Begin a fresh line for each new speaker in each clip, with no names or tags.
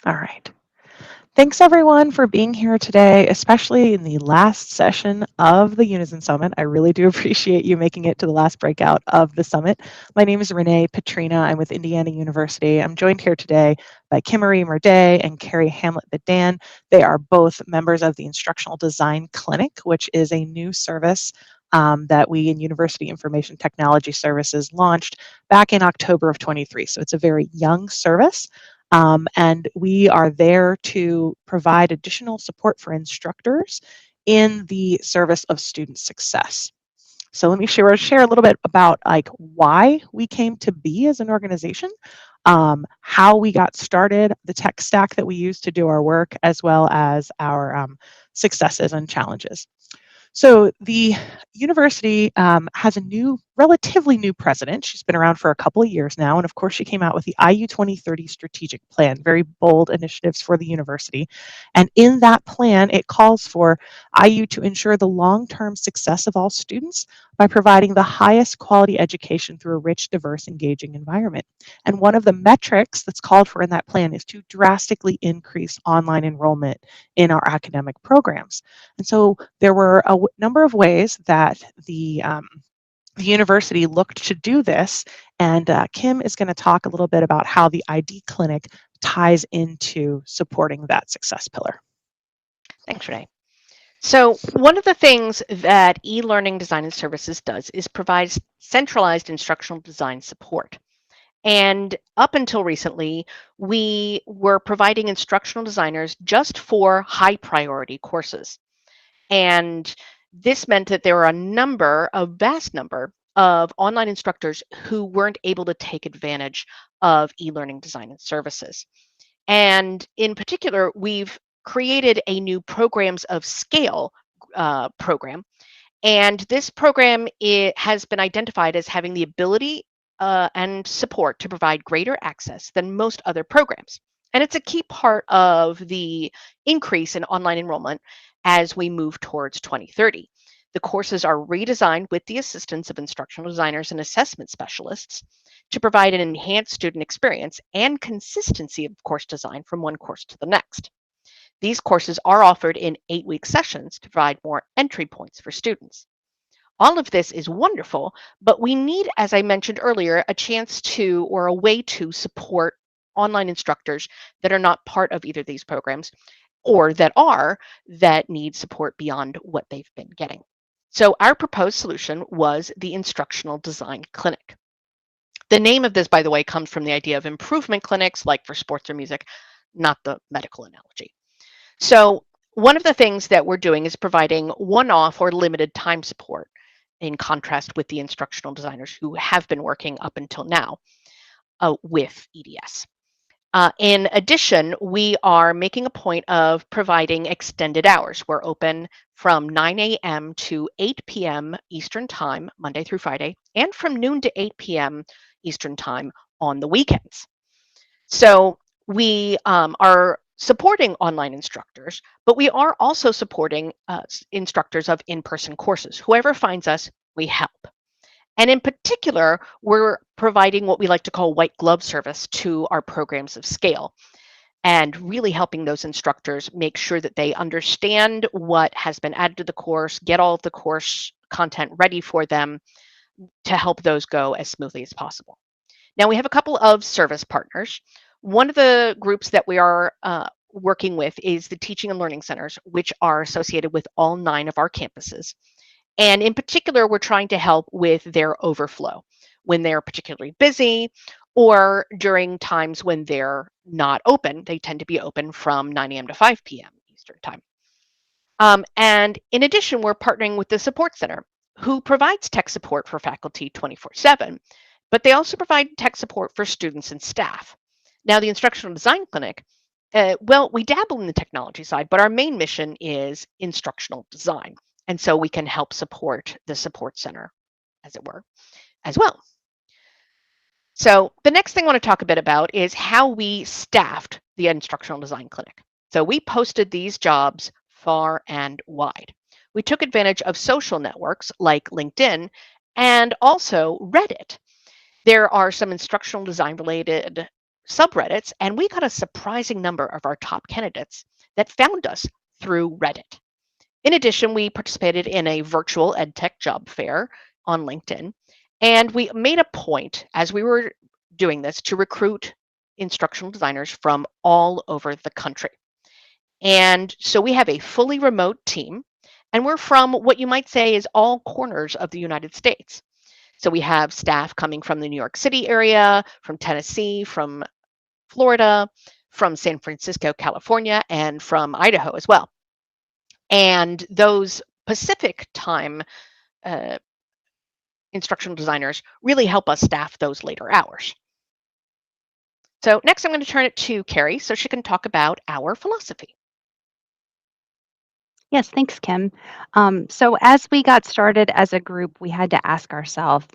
All right. Thanks everyone for being here today, especially in the last session of the Unison Summit. I really do appreciate you making it to the last breakout of the summit. My name is Renee Petrina. I'm with Indiana University. I'm joined here today by Kimmery Murday and Carrie Hamlet-Bedan. They are both members of the Instructional Design Clinic, which is a new service that we in University Information Technology Services launched back in October of 23. So it's a very young service. And we are there to provide additional support for instructors in the service of student success. So let me share a little bit about like why we came to be as an organization, how we got started, the tech stack that we use to do our work, as well as our successes and challenges. So the university has a relatively new president. She's been around for a couple of years now. And of course, she came out with the IU 2030 strategic plan, very bold initiatives for the university. And in that plan, it calls for IU to ensure the long-term success of all students by providing the highest quality education through a rich, diverse, engaging environment. And one of the metrics that's called for in that plan is to drastically increase online enrollment in our academic programs. And so there were a number of ways that the university looked to do this, and Kim is going to talk a little bit about how the ID Clinic ties into supporting that success pillar.
Thanks, Renee. So one of the things that e-learning design and services does is provides centralized instructional design support. And up until recently, we were providing instructional designers just for high priority courses. And this meant that there were a vast number of online instructors who weren't able to take advantage of e-learning design and services. And in particular, we've created a new programs of scale program. And this program has been identified as having the ability and support to provide greater access than most other programs. And it's a key part of the increase in online enrollment as we move towards 2030. The courses are redesigned with the assistance of instructional designers and assessment specialists to provide an enhanced student experience and consistency of course design from one course to the next. These courses are offered in 8-week sessions to provide more entry points for students. All of this is wonderful, but we need, as I mentioned earlier, a chance to or a way to support online instructors that are not part of either of these programs or that need support beyond what they've been getting. So our proposed solution was the Instructional Design Clinic. The name of this, by the way, comes from the idea of improvement clinics like for sports or music, not the medical analogy. So one of the things that we're doing is providing one-off or limited time support in contrast with the instructional designers who have been working up until now with EDS. In addition, we are making a point of providing extended hours. We're open from 9 a.m. to 8 p.m. Eastern Time, Monday through Friday, and from noon to 8 p.m. Eastern Time on the weekends. So we are supporting online instructors, but we are also supporting instructors of in-person courses. Whoever finds us, we help. And in particular, we're providing what we like to call white glove service to our programs of scale and really helping those instructors make sure that they understand what has been added to the course, get all of the course content ready for them to help those go as smoothly as possible. Now, we have a couple of service partners. One of the groups that we are working with is the Teaching and Learning Centers, which are associated with all 9 of our campuses. And in particular, we're trying to help with their overflow when they're particularly busy or during times when they're not open. They tend to be open from 9 a.m. to 5 p.m. Eastern Time. And in addition, we're partnering with the Support Center, who provides tech support for faculty 24/7, but they also provide tech support for students and staff. Now, the Instructional Design Clinic, we dabble in the technology side, but our main mission is instructional design. And so we can help support the support center, as it were, as well. So the next thing I want to talk a bit about is how we staffed the Instructional Design Clinic. So we posted these jobs far and wide. We took advantage of social networks like LinkedIn and also Reddit. There are some instructional design related subreddits, and we got a surprising number of our top candidates that found us through Reddit. In addition, we participated in a virtual EdTech job fair on LinkedIn, and we made a point as we were doing this to recruit instructional designers from all over the country. And so we have a fully remote team, and we're from what you might say is all corners of the United States. So we have staff coming from the New York City area, from Tennessee, from Florida, from San Francisco, California, and from Idaho as well. And those Pacific time uh, instructional designers really help us staff those later hours. So next I'm going to turn it to Carrie so she can talk about our philosophy.
Yes, thanks, Kim. So, as we got started as a group, we had to ask ourselves,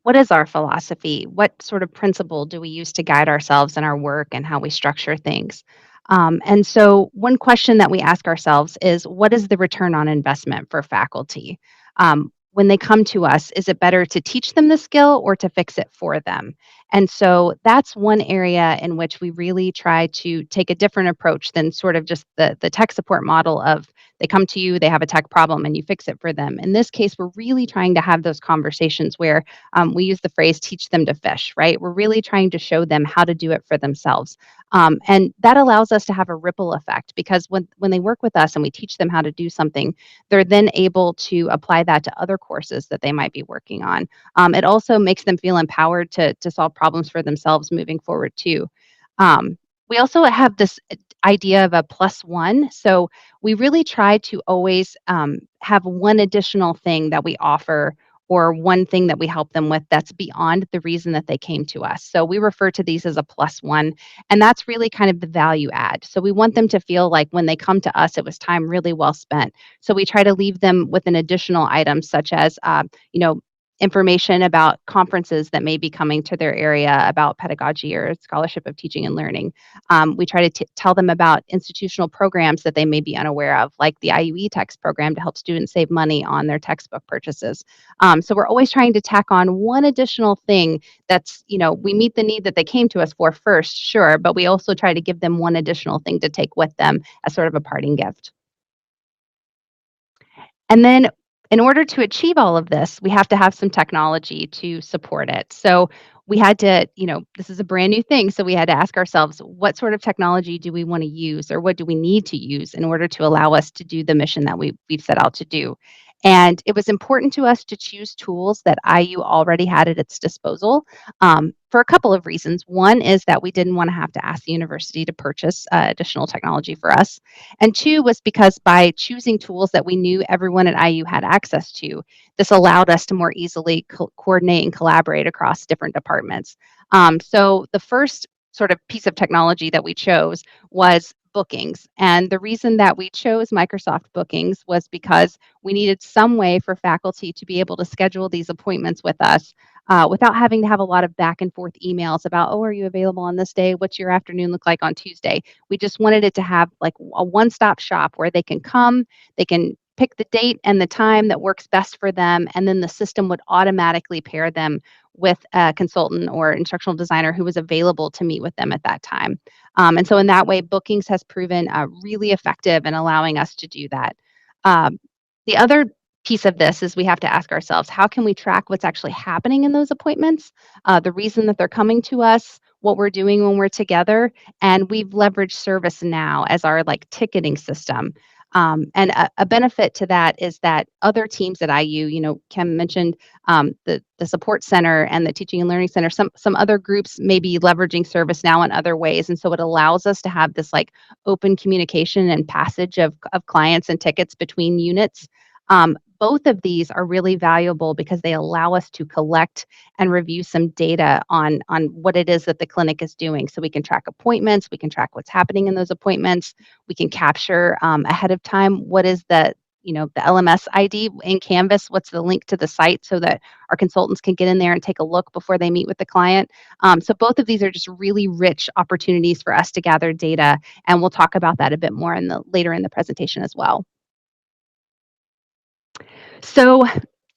what is our philosophy? What sort of principle do we use to guide ourselves in our work and how we structure things? And so, one question that we ask ourselves is, what is the return on investment for faculty? When they come to us, is it better to teach them the skill or to fix it for them? And so that's one area in which we really try to take a different approach than sort of just the tech support model of they come to you, they have a tech problem, and you fix it for them. In this case, we're really trying to have those conversations where we use the phrase teach them to fish, right? We're really trying to show them how to do it for themselves. And that allows us to have a ripple effect because when they work with us and we teach them how to do something, they're then able to apply that to other courses that they might be working on. It also makes them feel empowered to solve problems for themselves moving forward, too. We also have this idea of a plus one. So we really try to always have one additional thing that we offer or one thing that we help them with that's beyond the reason that they came to us. So we refer to these as a plus one, and that's really kind of the value add. So we want them to feel like when they come to us, it was time really well spent. So we try to leave them with an additional item, such as, information about conferences that may be coming to their area about pedagogy or scholarship of teaching and learning. We try to tell them about institutional programs that they may be unaware of, like the IUE text program to help students save money on their textbook purchases. So we're always trying to tack on one additional thing that's, we meet the need that they came to us for first, sure, but we also try to give them one additional thing to take with them as sort of a parting gift. And then in order to achieve all of this, we have to have some technology to support it. So we had to, this is a brand new thing. So we had to ask ourselves, what sort of technology do we want to use or what do we need to use in order to allow us to do the mission that we've set out to do? And it was important to us to choose tools that IU already had at its disposal for a couple of reasons. One is that we didn't want to have to ask the university to purchase additional technology for us. And two was because by choosing tools that we knew everyone at IU had access to, this allowed us to more easily coordinate and collaborate across different departments. So the first sort of piece of technology that we chose was bookings. And the reason that we chose Microsoft Bookings was because we needed some way for faculty to be able to schedule these appointments with us without having to have a lot of back and forth emails about, oh, are you available on this day? What's your afternoon look like on Tuesday? We just wanted it to have like a one-stop shop where they can come, they can pick the date and the time that works best for them, and then the system would automatically pair them with a consultant or instructional designer who was available to meet with them at that time. And so in that way, Bookings has proven really effective in allowing us to do that. Um, the other piece of this is we have to ask ourselves, how can we track what's actually happening in those appointments, the reason that they're coming to us, what we're doing when we're together, and we've leveraged ServiceNow as our like ticketing system. And a benefit to that is that other teams at IU, Kim mentioned the support center and the teaching and learning center. Some other groups may be leveraging ServiceNow in other ways, and so it allows us to have this like open communication and passage of clients and tickets between units. Both of these are really valuable because they allow us to collect and review some data on what it is that the clinic is doing. So we can track appointments, we can track what's happening in those appointments, we can capture ahead of time what is the LMS ID in Canvas, what's the link to the site so that our consultants can get in there and take a look before they meet with the client. So both of these are just really rich opportunities for us to gather data, and we'll talk about that a bit more later in the presentation as well. So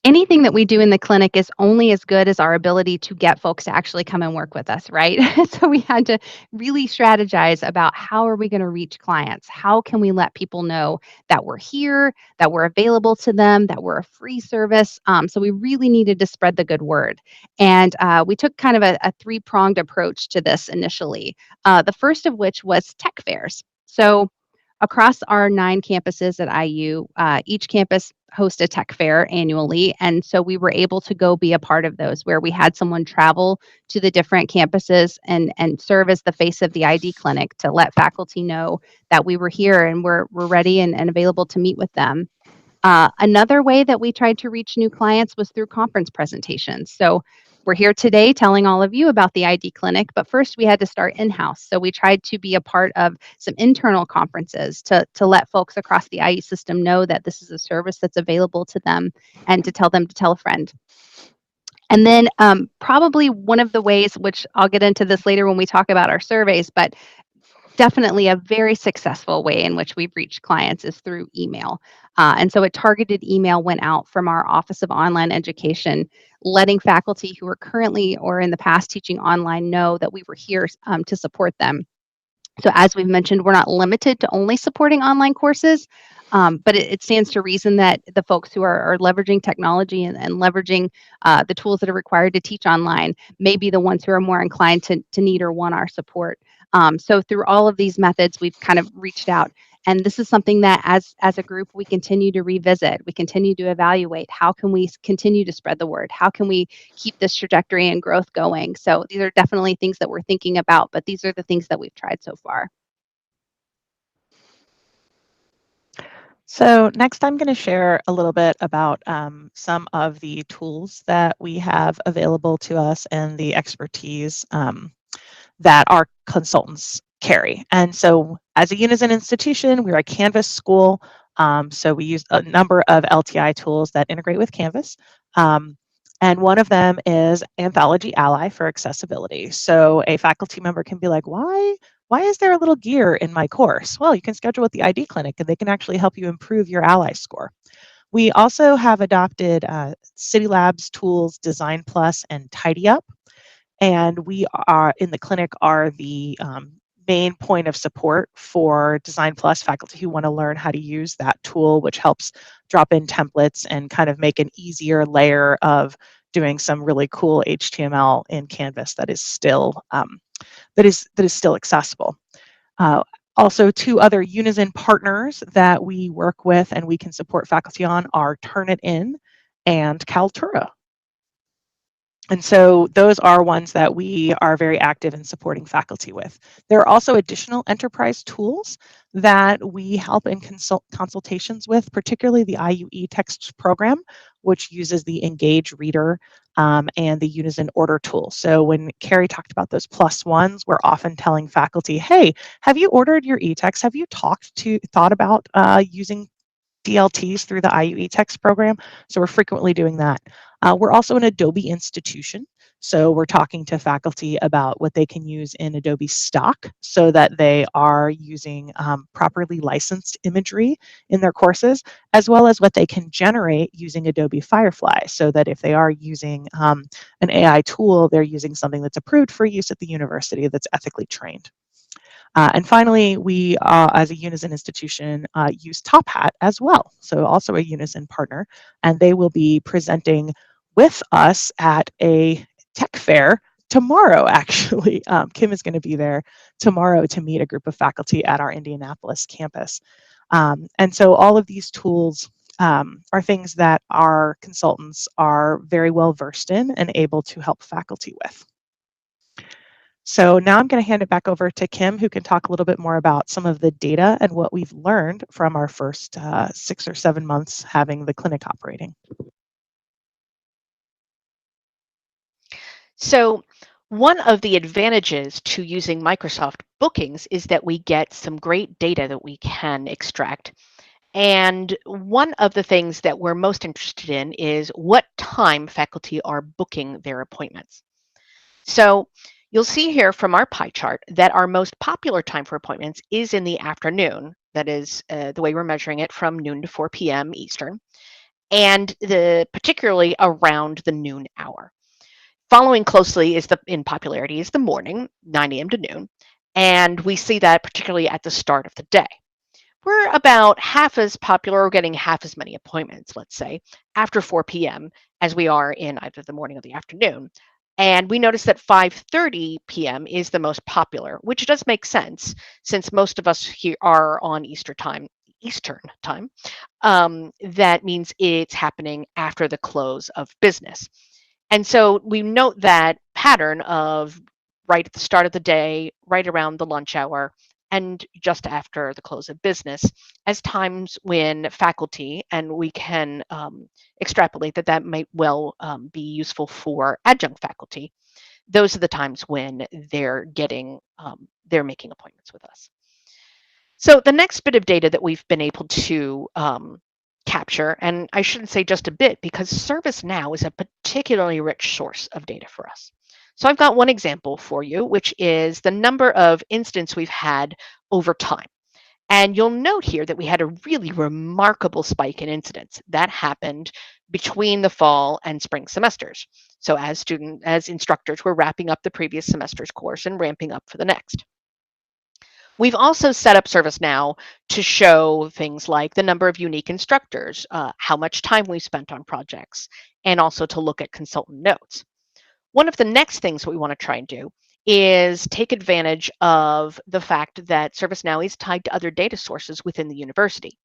anything that we do in the clinic is only as good as our ability to get folks to actually come and work with us, right? So we had to really strategize about how are we going to reach clients? How can we let people know that we're here, that we're available to them, that we're a free service? So we really needed to spread the good word. And we took kind of a three-pronged approach to this initially. The first of which was tech fairs. So across our 9 campuses at IU, each campus hosts a tech fair annually. And so we were able to go be a part of those where we had someone travel to the different campuses and serve as the face of the ID clinic to let faculty know that we were here and we're ready and available to meet with them. Another way that we tried to reach new clients was through conference presentations. So we're here today telling all of you about the ID clinic, but first we had to start in-house. So we tried to be a part of some internal conferences to let folks across the IE system know that this is a service that's available to them and to tell them to tell a friend. And then probably one of the ways, which I'll get into this later when we talk about our surveys, but definitely a very successful way in which we've reached clients is through email. And so a targeted email went out from our Office of Online Education, letting faculty who are currently or in the past teaching online know that we were here to support them. So as we've mentioned, we're not limited to only supporting online courses, but it stands to reason that the folks who are leveraging technology and leveraging the tools that are required to teach online may be the ones who are more inclined to need or want our support. So through all of these methods, we've kind of reached out. And this is something that as a group, we continue to revisit. We continue to evaluate how can we continue to spread the word? How can we keep this trajectory and growth going? So these are definitely things that we're thinking about, but these are the things that we've tried so far.
So next I'm going to share a little bit about some of the tools that we have available to us and the expertise that our consultants carry. And so as a Unison institution, we're a Canvas school. So we use a number of LTI tools that integrate with Canvas. And one of them is Anthology Ally for accessibility. So a faculty member can be like, why is there a little gear in my course? Well, you can schedule with the ID clinic and they can actually help you improve your Ally score. We also have adopted City Labs tools, Design Plus and Tidy Up. And we are in the clinic are the main point of support for Design Plus faculty who want to learn how to use that tool, which helps drop in templates and kind of make an easier layer of doing some really cool HTML in Canvas that is still still accessible. Also, 2 other Unison partners that we work with and we can support faculty on are Turnitin and Kaltura. And so those are ones that we are very active in supporting faculty with. There are also additional enterprise tools that we help in consultations with, particularly the IUE text program, which uses the Engage Reader and the Unison Order tool. So when Carrie talked about those +1s, we're often telling faculty, hey, have you ordered your e-text? Have you thought about using DLTs through the IUE text program? So we're frequently doing that. We're also an Adobe institution. So we're talking to faculty about what they can use in Adobe Stock so that they are using properly licensed imagery in their courses, as well as what they can generate using Adobe Firefly so that if they are using an AI tool, they're using something that's approved for use at the university that's ethically trained. And finally, we, as a Unison institution, use Top Hat as well. So also a Unison partner, and they will be presenting with us at a tech fair tomorrow, actually. Kim is going to be there tomorrow to meet a group of faculty at our Indianapolis campus. And so all of these tools are things that our consultants are very well versed in and able to help faculty with. So now I'm going to hand it back over to Kim, who can talk a little bit more about some of the data and what we've learned from our first 6 or 7 months having the clinic operating.
So one of the advantages to using Microsoft Bookings is that we get some great data that we can extract. And one of the things that we're most interested in is what time faculty are booking their appointments. So you'll see here from our pie chart that our most popular time for appointments is in the afternoon. That is the way we're measuring it, from noon to 4 p.m. Eastern. and particularly around the noon hour. Following closely in popularity is the morning, 9 a.m. to noon, and we see that particularly at the start of the day. We're about half as popular or getting half as many appointments, let's say, after 4 p.m. as we are in either the morning or the afternoon. And we notice that 5:30 p.m. is the most popular, which does make sense since most of us here are on Eastern time. That means it's happening after the close of business. And so we note that pattern of right at the start of the day, right around the lunch hour, and just after the close of business as times when faculty, and we can extrapolate that that might well be useful for adjunct faculty. Those are the times when they're making appointments with us. So the next bit of data that we've been able to capture, and I shouldn't say just a bit because ServiceNow is a particularly rich source of data for us. So I've got one example for you, which is the number of incidents we've had over time. And you'll note here that we had a really remarkable spike in incidents that happened between the fall and spring semesters. So as instructors, we're wrapping up the previous semester's course and ramping up for the next. We've also set up ServiceNow to show things like the number of unique instructors, how much time we spent on projects, and also to look at consultant notes. One of the next things we want to try and do is take advantage of the fact that ServiceNow is tied to other data sources within the university.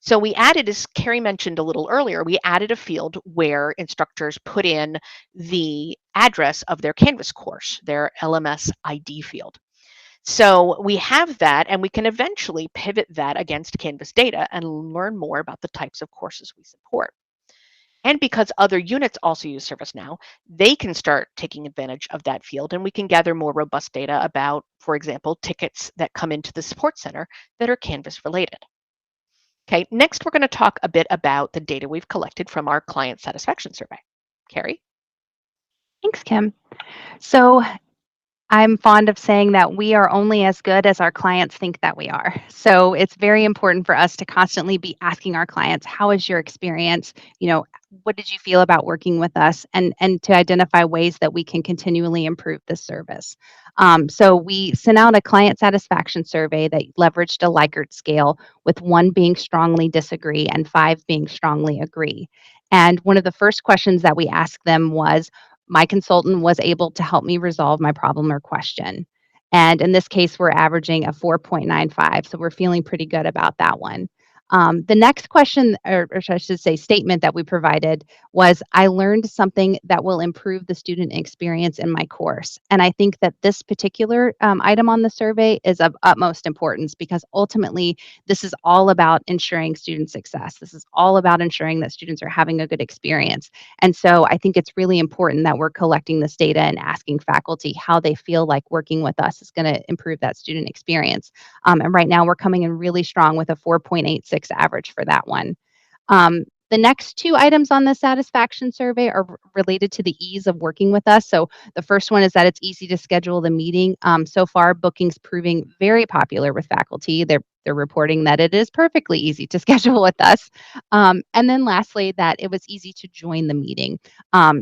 So we added, as Carrie mentioned a little earlier, we added a field where instructors put in the address of their Canvas course, their LMS ID field. So we have that, and we can eventually pivot that against Canvas data and learn more about the types of courses we support. And because other units also use ServiceNow, they can start taking advantage of that field, and we can gather more robust data about, for example, tickets that come into the support center that are Canvas related. Okay, next we're going to talk a bit about the data we've collected from our client satisfaction survey. Carrie?
Thanks, Kim. So I'm fond of saying that we are only as good as our clients think that we are. So it's very important for us to constantly be asking our clients, how was your experience? What did you feel about working with us? And to identify ways that we can continually improve the service. So we sent out a client satisfaction survey that leveraged a Likert scale, with 1 being strongly disagree and 5 being strongly agree. And one of the first questions that we asked them was, my consultant was able to help me resolve my problem or question. And in this case, we're averaging a 4.95. So we're feeling pretty good about that one. The next question, or I should say statement that we provided was, I learned something that will improve the student experience in my course. And I think that this particular item on the survey is of utmost importance because ultimately this is all about ensuring student success. This is all about ensuring that students are having a good experience. And so I think it's really important that we're collecting this data and asking faculty how they feel like working with us is going to improve that student experience. And right now we're coming in really strong with a 4.86 average for that one. The next 2 items on the satisfaction survey are related to the ease of working with us. So the first one is that it's easy to schedule the meeting. So far, booking's proving very popular with faculty. They're reporting that it is perfectly easy to schedule with us. And then lastly, that it was easy to join the meeting.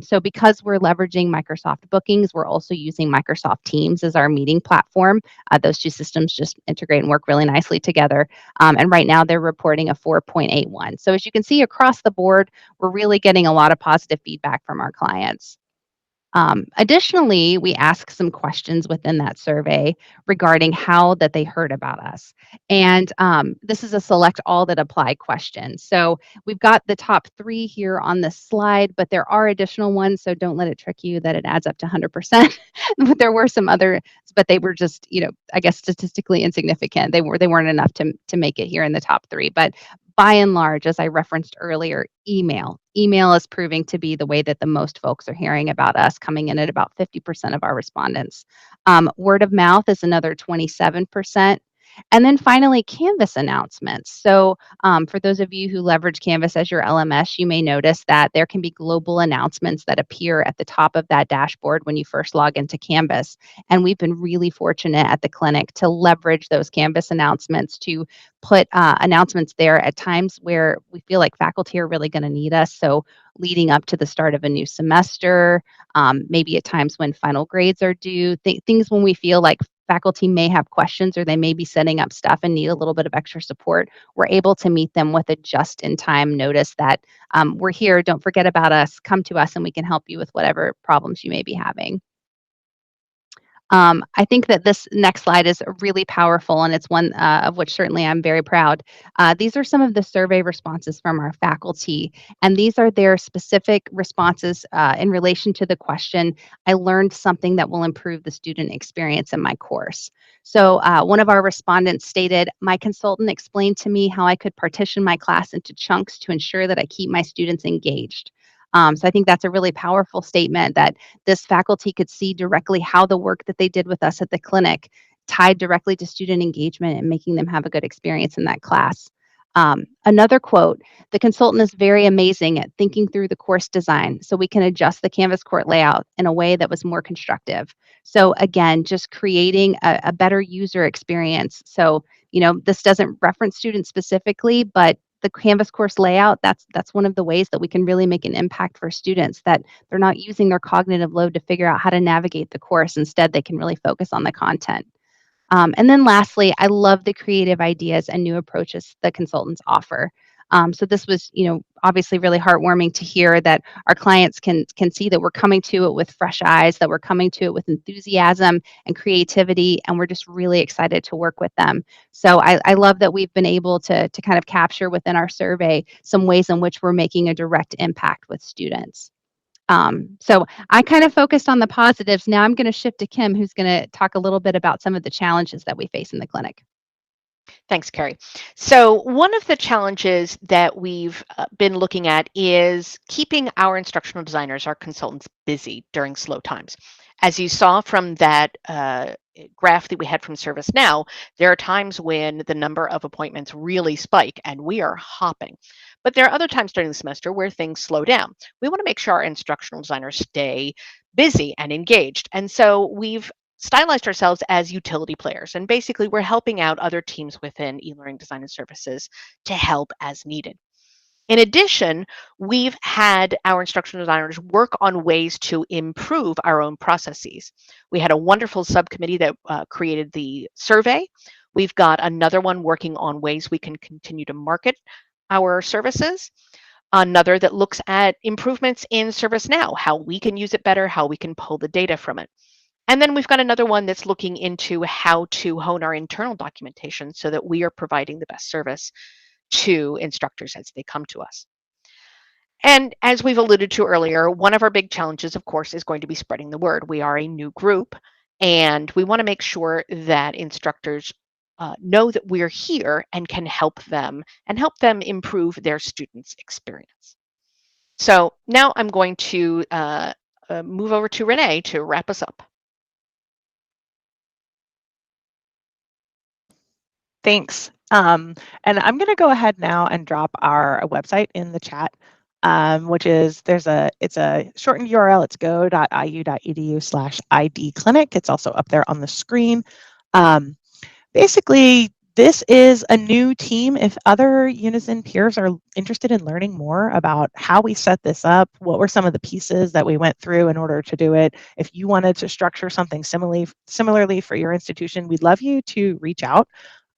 So because we're leveraging Microsoft Bookings, we're also using Microsoft Teams as our meeting platform. Those 2 systems just integrate and work really nicely together. And right now they're reporting a 4.81. So as you can see across the board, we're really getting a lot of positive feedback from our clients. Additionally, we ask some questions within that survey regarding how that they heard about us. And this is a select all that apply question. So we've got the top 3 here on this slide, but there are additional ones. So don't let it trick you that it adds up to 100%. But there were some other, but they were just, I guess statistically insignificant. They weren't enough to make it here in the top 3. But by and large, as I referenced earlier, email. Email is proving to be the way that the most folks are hearing about us, coming in at about 50% of our respondents. Word of mouth is another 27%. And then finally, Canvas announcements. So for those of you who leverage Canvas as your LMS, you may notice that there can be global announcements that appear at the top of that dashboard when you first log into Canvas. And we've been really fortunate at the clinic to leverage those Canvas announcements to put announcements there at times where we feel like faculty are really going to need us. So leading up to the start of a new semester, maybe at times when final grades are due, things when we feel like faculty may have questions or they may be setting up stuff and need a little bit of extra support, we're able to meet them with a just-in-time notice that we're here, don't forget about us, come to us and we can help you with whatever problems you may be having. I think that this next slide is really powerful, and it's one of which certainly I'm very proud. These are some of the survey responses from our faculty, and these are their specific responses in relation to the question, I learned something that will improve the student experience in my course. So one of our respondents stated, my consultant explained to me how I could partition my class into chunks to ensure that I keep my students engaged. So I think that's a really powerful statement that this faculty could see directly how the work that they did with us at the clinic tied directly to student engagement and making them have a good experience in that class. Another quote, the consultant is very amazing at thinking through the course design so we can adjust the Canvas court layout in a way that was more constructive. So again, just creating a better user experience. So, this doesn't reference students specifically, but the Canvas course layout, that's one of the ways that we can really make an impact for students, that they're not using their cognitive load to figure out how to navigate the course. Instead, they can really focus on the content. And then lastly, I love the creative ideas and new approaches the consultants offer. So this was, obviously really heartwarming to hear that our clients can see that we're coming to it with fresh eyes, that we're coming to it with enthusiasm and creativity, and we're just really excited to work with them. So I love that we've been able to kind of capture within our survey some ways in which we're making a direct impact with students. So I kind of focused on the positives. Now I'm going to shift to Kim, who's going to talk a little bit about some of the challenges that we face in the clinic.
Thanks, Carrie. So one of the challenges that we've been looking at is keeping our instructional designers, our consultants, busy during slow times. As you saw from that graph that we had from ServiceNow, there are times when the number of appointments really spike and we are hopping. But there are other times during the semester where things slow down. We want to make sure our instructional designers stay busy and engaged. And so we've stylized ourselves as utility players. And basically, we're helping out other teams within e-learning design and services to help as needed. In addition, we've had our instructional designers work on ways to improve our own processes. We had a wonderful subcommittee that created the survey. We've got another one working on ways we can continue to market our services. Another that looks at improvements in ServiceNow, how we can use it better, how we can pull the data from it. And then we've got another one that's looking into how to hone our internal documentation so that we are providing the best service to instructors as they come to us. And as we've alluded to earlier, one of our big challenges, of course, is going to be spreading the word. We are a new group, and we want to make sure that instructors know that we're here and can help them improve their students' experience. So now I'm going to move over to Renee to wrap us up.
Thanks. And I'm going to go ahead now and drop our website in the chat, which is it's a shortened URL. It's go.iu.edu/idclinic. It's also up there on the screen. Basically, this is a new team. If other Unison peers are interested in learning more about how we set this up, what were some of the pieces that we went through in order to do it, if you wanted to structure something similarly for your institution, we'd love you to reach out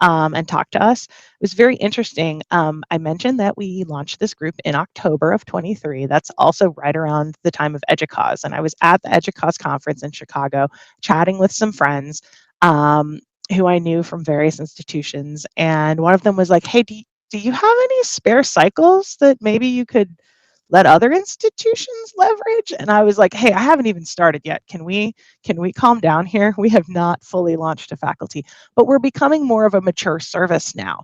and talk to us. It was very interesting. I mentioned that we launched this group in October of 23. That's also right around the time of EDUCAUSE. And I was at the EDUCAUSE conference in Chicago, chatting with some friends who I knew from various institutions. And one of them was like, hey, do you have any spare cycles that maybe you could let other institutions leverage? And I was like, hey, I haven't even started yet. Can we calm down here? We have not fully launched to faculty, but we're becoming more of a mature service now.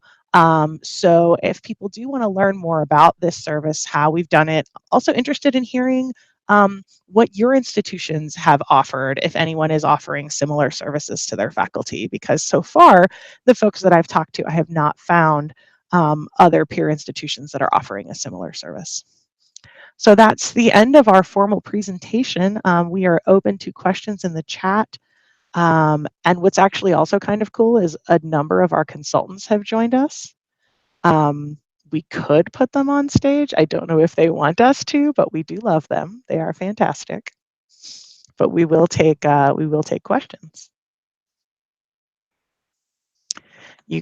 So if people do want to learn more about this service, how we've done it, also interested in hearing what your institutions have offered, if anyone is offering similar services to their faculty, because so far, the folks that I've talked to, I have not found other peer institutions that are offering a similar service. So that's the end of our formal presentation. We are open to questions in the chat. And what's actually also kind of cool is a number of our consultants have joined us. We could put them on stage. I don't know if they want us to, but we do love them. They are fantastic. But we will take questions.